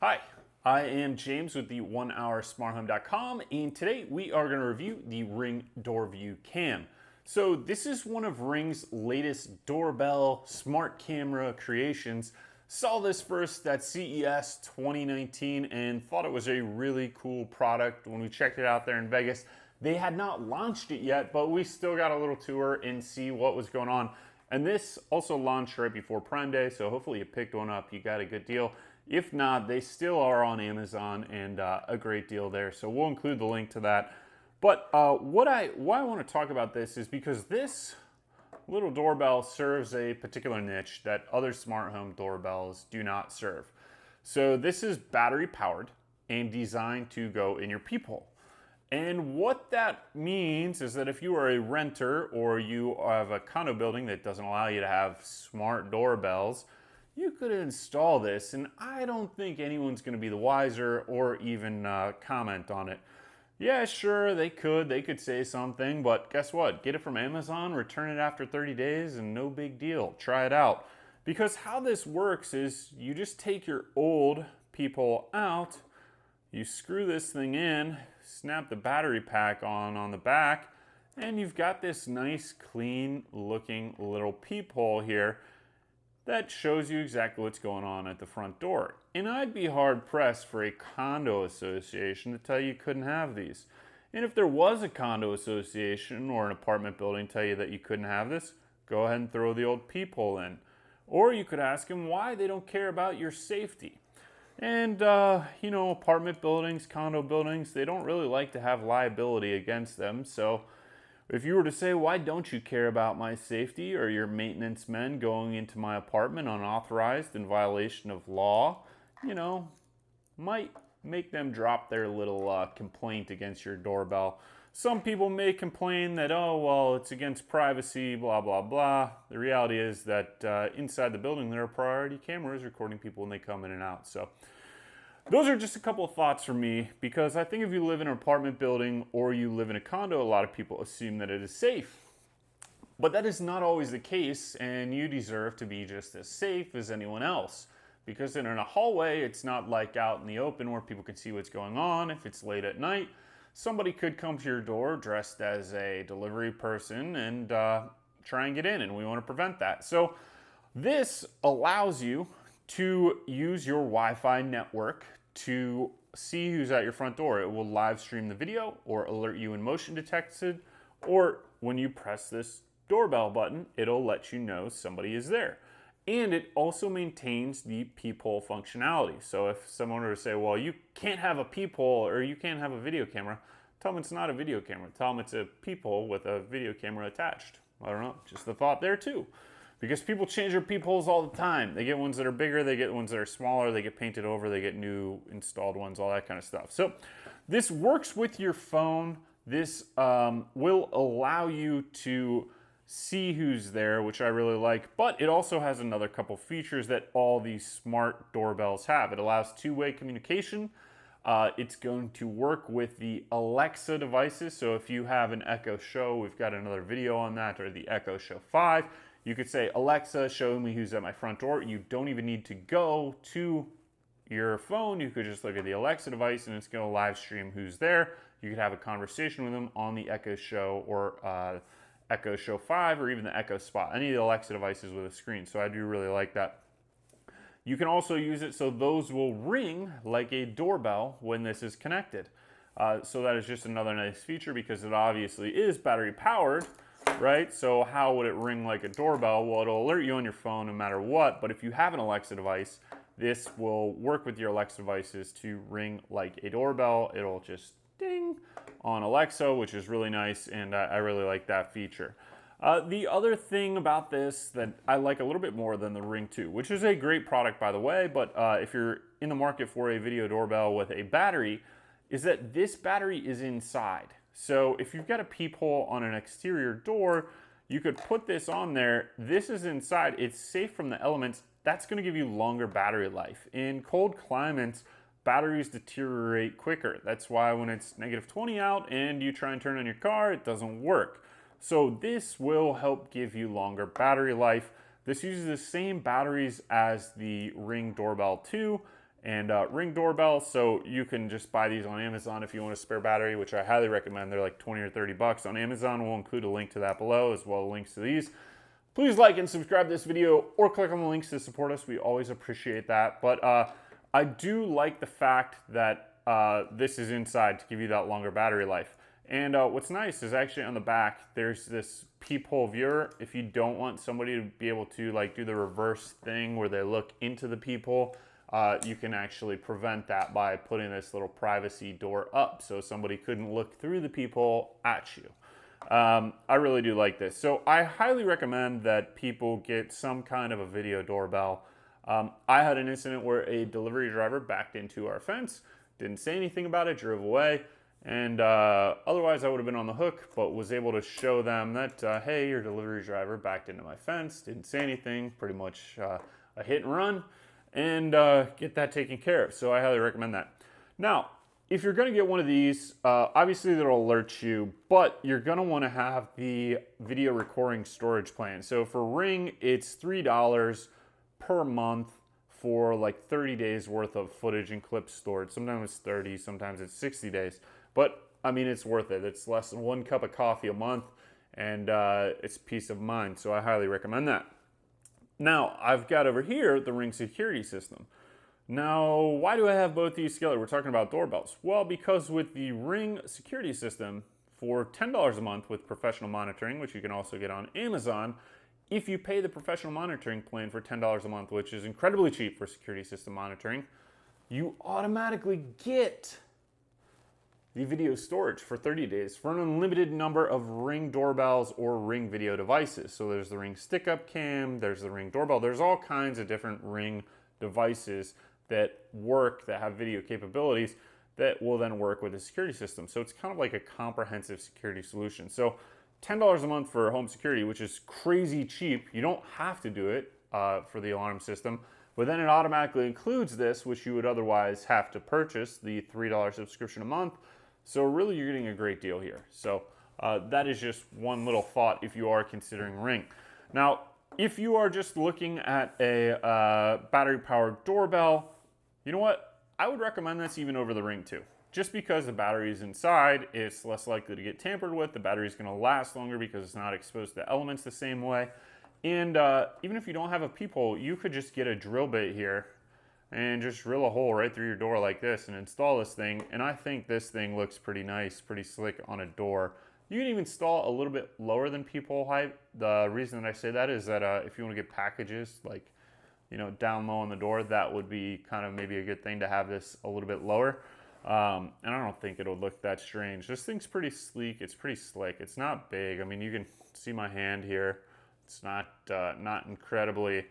Hi, I am James with the 1HourSmartHome.com, and today we are going to review the Ring Doorbell Cam. So this is one of Ring's latest doorbell smart camera creations. Saw this first at CES 2019 and thought it was a really cool product when we checked it out there in Vegas. They had not launched it yet, but we still got a little tour and see what was going on. And this also launched right before Prime Day, so hopefully you picked one up, you got a good deal. If not, they still are on Amazon and a great deal there. So we'll include the link to that. But why I want to talk about this is because this little doorbell serves a particular niche that other smart home doorbells do not serve. So this is battery powered and designed to go in your peephole. And what that means is that if you are a renter or you have a condo building that doesn't allow you to have smart doorbells, you could install this, and I don't think anyone's going to be the wiser or even comment on it. Yeah, sure, they could say something, but guess what? Get it from Amazon, return it after 30 days, and no big deal. Try it out. Because how this works is you just take your old peephole out, you screw this thing in, snap the battery pack on the back, and you've got this nice, clean looking little peephole here that shows you exactly what's going on at the front door. And I'd be hard pressed for a condo association to tell you couldn't have these. And if there was a condo association or an apartment building tell you that you couldn't have this, go ahead and throw the old peephole in. Or you could ask them why they don't care about your safety. And, apartment buildings, condo buildings, they don't really like to have liability against them. So if you were to say, why don't you care about my safety or your maintenance men going into my apartment unauthorized in violation of law, might make them drop their little complaint against your doorbell. Some people may complain that, oh, well, it's against privacy, blah, blah, blah. The reality is that inside the building, there are priority cameras recording people when they come in and out. So those are just a couple of thoughts from me, because I think if you live in an apartment building or you live in a condo, a lot of people assume that it is safe. But that is not always the case, and you deserve to be just as safe as anyone else. Because in a hallway, it's not like out in the open where people can see what's going on. If it's late at night, somebody could come to your door dressed as a delivery person and try and get in, and we want to prevent that. So this allows you to use your Wi-Fi network to see who's at your front door. It will live stream the video or alert you in motion detected, or when you press this doorbell button, it'll let you know somebody is there. And it also maintains the peephole functionality. So if someone were to say, well, you can't have a peephole or you can't have a video camera, tell them it's not a video camera. Tell them it's a peephole with a video camera attached. I don't know, just the thought there too. Because people change their peepholes all the time. They get ones that are bigger, they get ones that are smaller, they get painted over, they get new installed ones, all that kind of stuff. So this works with your phone. This will allow you to see who's there, which I really like, but it also has another couple features that all these smart doorbells have. It allows two-way communication. It's going to work with the Alexa devices. So if you have an Echo Show, we've got another video on that, or the Echo Show 5, you could say, Alexa, show me who's at my front door. You don't even need to go to your phone. You could just look at the Alexa device and it's going to live stream who's there. You could have a conversation with them on the Echo Show or Echo Show 5 or even the Echo Spot, any of the Alexa devices with a screen. So I do really like that. You can also use it so those will ring like a doorbell when this is connected. So that is just another nice feature because it obviously is battery powered, right? So how would it ring like a doorbell? Well, it'll alert you on your phone no matter what, but if you have an Alexa device, this will work with your Alexa devices to ring like a doorbell. It'll just ding on Alexa, which is really nice, and I really like that feature. The other thing about this that I like a little bit more than the Ring 2, which is a great product by the way, but if you're in the market for a video doorbell with a battery, is that this battery is inside. So if you've got a peephole on an exterior door, you could put this on there. This is inside. It's safe from the elements. That's going to give you longer battery life. In cold climates, batteries deteriorate quicker. That's why when it's -20 out and you try and turn on your car, it doesn't work. So this will help give you longer battery life. This uses the same batteries as the Ring Doorbell 2, and Ring Doorbell. So you can just buy these on Amazon if you want a spare battery, which I highly recommend. They're like 20 or 30 bucks on Amazon. We'll include a link to that below, as well as links to these. Please like and subscribe to this video or click on the links to support us. We always appreciate that. But I do like the fact that this is inside to give you that longer battery life. And what's nice is actually on the back, there's this peephole viewer. If you don't want somebody to be able to like do the reverse thing where they look into the peephole, you can actually prevent that by putting this little privacy door up so somebody couldn't look through the peephole at you. I really do like this. So I highly recommend that people get some kind of a video doorbell. I had an incident where a delivery driver backed into our fence, didn't say anything about it, drove away. And otherwise I would have been on the hook, but was able to show them that, hey, your delivery driver backed into my fence, didn't say anything, pretty much a hit and run, and get that taken care of. So I highly recommend that. Now, if you're going to get one of these, obviously it'll alert you, but you're going to want to have the video recording storage plan. So for Ring, it's $3 per month for like 30 days worth of footage and clips stored. Sometimes it's 30, sometimes it's 60 days. But, I mean, it's worth it. It's less than 1 cup of coffee a month, and it's peace of mind, so I highly recommend that. Now, I've got over here the Ring security system. Now, why do I have both these together? We're talking about doorbells. Well, because with the Ring security system, for $10 a month with professional monitoring, which you can also get on Amazon, if you pay the professional monitoring plan for $10 a month, which is incredibly cheap for security system monitoring, you automatically get the video storage for 30 days for an unlimited number of Ring doorbells or Ring video devices. So there's the Ring stick-up cam, there's the Ring doorbell, there's all kinds of different Ring devices that work, that have video capabilities, that will then work with the security system. So it's kind of like a comprehensive security solution. So $10 a month for home security, which is crazy cheap. You don't have to do it for the alarm system, but then it automatically includes this, which you would otherwise have to purchase, the $3 subscription a month. So really you're getting a great deal here. So that is just one little thought if you are considering Ring. Now, if you are just looking at a battery-powered doorbell, you know what? I would recommend this even over the Ring too. Just because the battery is inside, it's less likely to get tampered with. The battery is going to last longer because it's not exposed to elements the same way. And even if you don't have a peephole, you could just get a drill bit here and just drill a hole right through your door like this and install this thing. And I think this thing looks pretty nice, pretty slick on a door. You can even install a little bit lower than peephole height. The reason that I say that is that if you want to get packages like, you know, down low on the door, that would be kind of maybe a good thing to have this a little bit lower. And I don't think it'll look that strange. This thing's pretty sleek. It's pretty slick. It's not big. I mean, you can see my hand here. It's not incredibly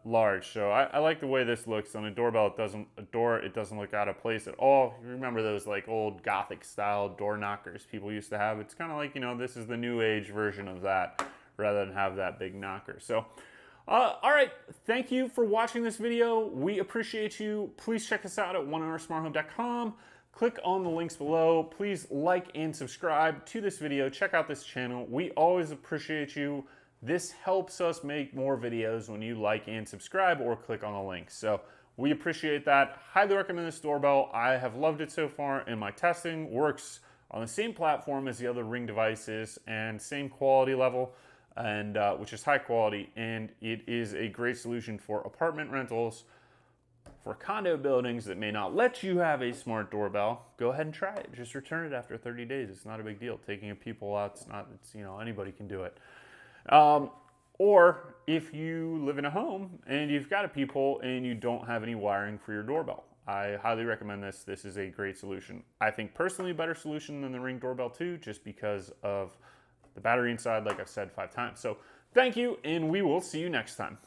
large. So I like the way this looks on a doorbell. It doesn't look out of place at all. You remember those like old Gothic style door knockers people used to have? It's kind of like, you know, this is the new age version of that rather than have that big knocker. So all right, thank you for watching this video. We appreciate you. Please check us out at onehoursmarthome.com. Click on the links below. Please like and subscribe to this video. Check out this channel. We always appreciate you. This helps us make more videos when you like and subscribe or click on the links. So we appreciate that. Highly recommend this doorbell. I have loved it so far, and my testing works on the same platform as the other Ring devices and same quality level, and which is high quality, and it is a great solution for apartment rentals, for condo buildings that may not let you have a smart doorbell. Go ahead and try it. Just return it after 30 days. It's not a big deal. Taking a peephole out, it's you know, anybody can do it. Or if you live in a home and you've got a peephole and you don't have any wiring for your doorbell, I highly recommend this. This is a great solution. I think personally a better solution than the Ring Doorbell 2, just because of the battery inside, like I've said 5 times. So thank you, and we will see you next time.